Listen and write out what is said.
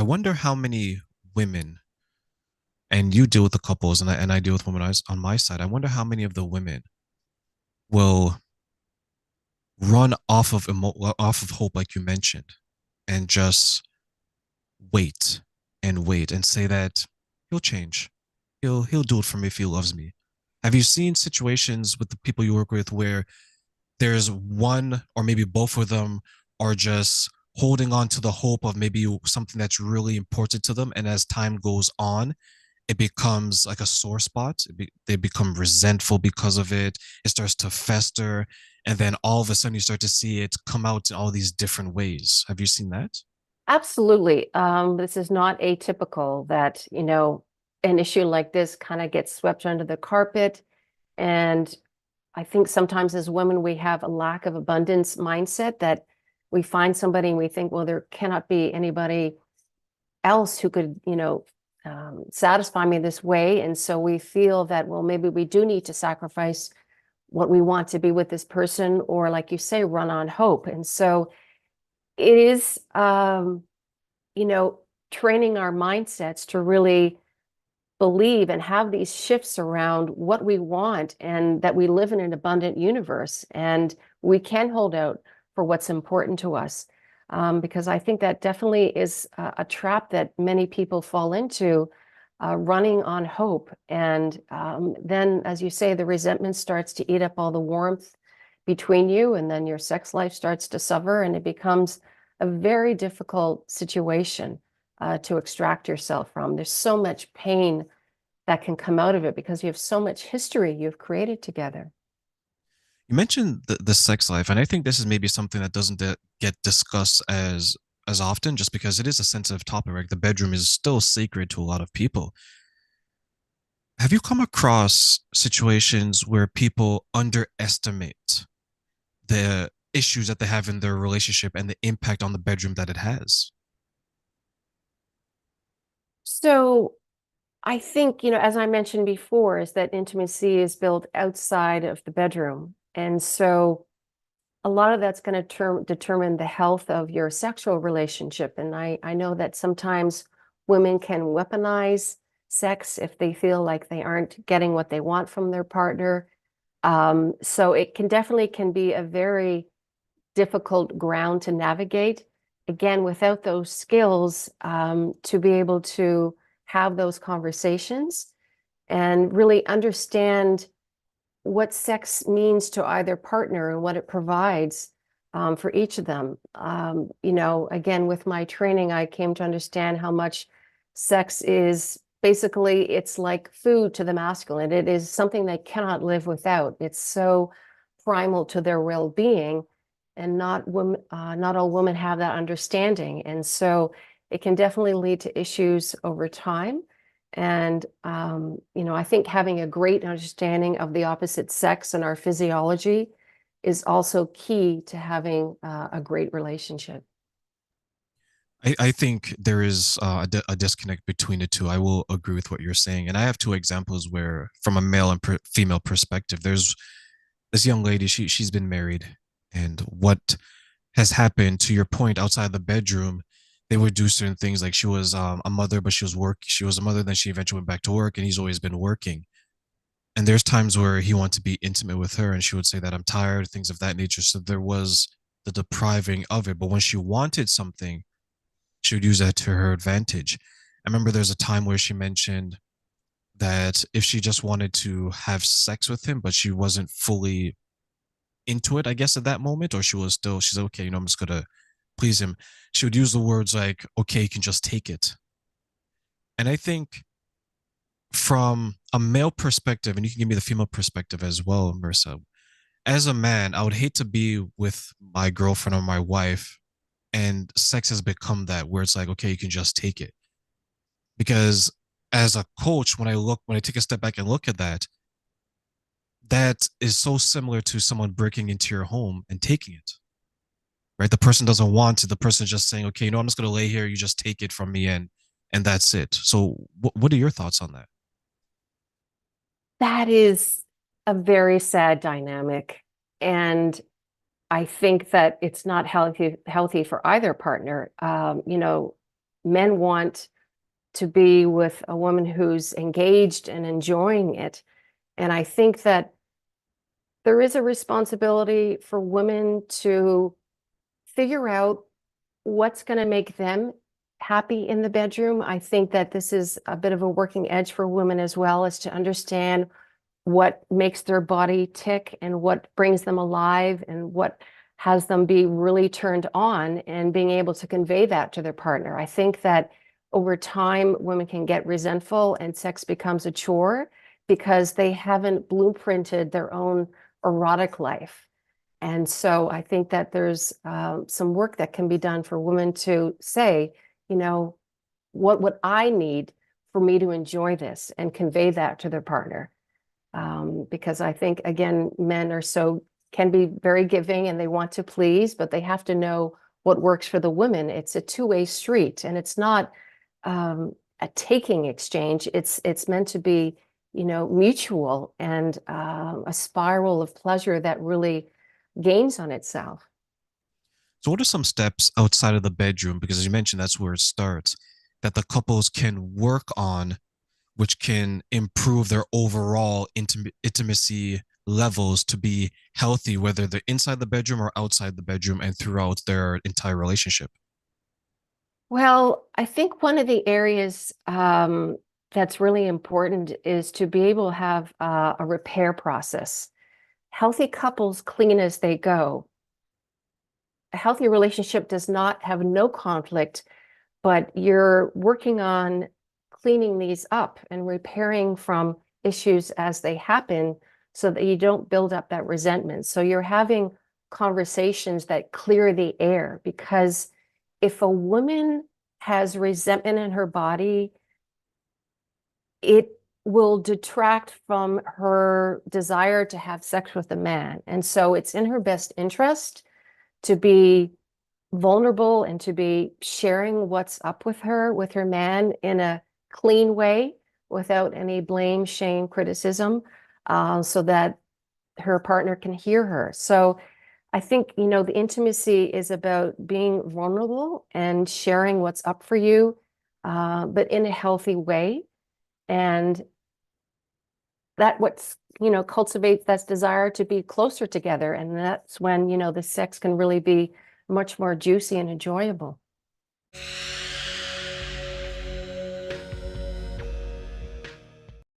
wonder how many women, and you deal with the couples, and I deal with women on my side. I wonder how many of the women will run off of hope, like you mentioned, and just wait and wait and say that he'll change. He'll do it for me if he loves me. Have you seen situations with the people you work with where there's one or maybe both of them are just holding on to the hope of maybe something that's really important to them, and as time goes on, it becomes like a sore spot. They become resentful because of it. It starts to fester, and then all of a sudden you start to see it come out in all these different ways. Have you seen that? Absolutely. This is not atypical that, an issue like this kind of gets swept under the carpet. And I think sometimes as women, we have a lack of abundance mindset that we find somebody and we think, well, there cannot be anybody else who could, satisfy me this way. And so we feel that, well, maybe we do need to sacrifice what we want to be with this person, or like you say, run on hope. And so it is, you know, training our mindsets to really believe and have these shifts around what we want, and that we live in an abundant universe and we can hold out for what's important to us. Because I think that definitely is a trap that many people fall into, running on hope. And then, as you say, the resentment starts to eat up all the warmth between you, and then your sex life starts to suffer, and it becomes a very difficult situation to extract yourself from. There's so much pain that can come out of it because you have so much history you've created together. You mentioned the sex life, and I think this is maybe something that doesn't get discussed as often, just because it is a sensitive topic. Right? The bedroom is still sacred to a lot of people. Have you come across situations where people underestimate the issues that they have in their relationship and the impact on the bedroom that it has? So I think, as I mentioned before, is that intimacy is built outside of the bedroom. And so a lot of that's going to determine the health of your sexual relationship. And I know that sometimes women can weaponize sex if they feel like they aren't getting what they want from their partner. So it can definitely can be a very difficult ground to navigate. Again, without those skills, to be able to have those conversations and really understand what sex means to either partner and what it provides, for each of them. Again, with my training, I came to understand how much sex is basically, it's like food to the masculine. It is something they cannot live without. It's so primal to their well-being, and not all women have that understanding. And so it can definitely lead to issues over time. And, I think having a great understanding of the opposite sex and our physiology is also key to having a great relationship. I think there is a disconnect between the two. I will agree with what you're saying. And I have two examples where, from a male and female perspective, there's this young lady, she's been married. And what has happened, to your point, outside the bedroom, they would do certain things. Like, she was a mother, but she was a mother, then she eventually went back to work, and he's always been working. And there's times where he wanted to be intimate with her, and she would say that I'm tired, things of that nature. So there was the depriving of it. But when she wanted something, she would use that to her advantage. I remember there's a time where she mentioned that if she just wanted to have sex with him, but she wasn't fully into it, I guess, at that moment, or she's like, okay, I'm just gonna please him. She would use the words like, okay, you can just take it. And I think, from a male perspective, and you can give me the female perspective as well, Marissa, as a man, I would hate to be with my girlfriend or my wife and sex has become that, where it's like, okay, you can just take it. Because as a coach, when I take a step back and look at that, that is so similar to someone breaking into your home and taking it. Right? The person doesn't want it. The person is just saying, okay, I'm just gonna lay here, you just take it from me, and that's it. So what are your thoughts on that? That is a very sad dynamic. And I think that it's not healthy for either partner. men want to be with a woman who's engaged and enjoying it. And I think that there is a responsibility for women to figure out what's going to make them happy in the bedroom. I think that this is a bit of a working edge for women as well, is to understand what makes their body tick and what brings them alive and what has them be really turned on, and being able to convey that to their partner. I think that over time, women can get resentful and sex becomes a chore because they haven't blueprinted their own erotic life. And so I think that there's some work that can be done for women to say, you know, what would I need for me to enjoy this, and convey that to their partner. Because I think, again, men are can be very giving and they want to please, but they have to know what works for the women. It's a two-way street, and it's not a taking exchange. It's meant to be, mutual, and a spiral of pleasure that really gains on itself. So, what are some steps outside of the bedroom? Because as you mentioned, that's where it starts, that the couples can work on, which can improve their overall intimacy levels to be healthy, whether they're inside the bedroom or outside the bedroom and throughout their entire relationship. Well, I think one of the areas that's really important is to be able to have a repair process. Healthy couples clean as they go. A healthy relationship does not have no conflict, but you're working on cleaning these up and repairing from issues as they happen so that you don't build up that resentment. So you're having conversations that clear the air, because if a woman has resentment in her body, it will detract from her desire to have sex with a man. And so it's in her best interest to be vulnerable and to be sharing what's up with her man, in a clean way, without any blame, shame, criticism, so that her partner can hear her. So I think, the intimacy is about being vulnerable and sharing what's up for you, but in a healthy way. And that cultivates that desire to be closer together. And that's when, the sex can really be much more juicy and enjoyable.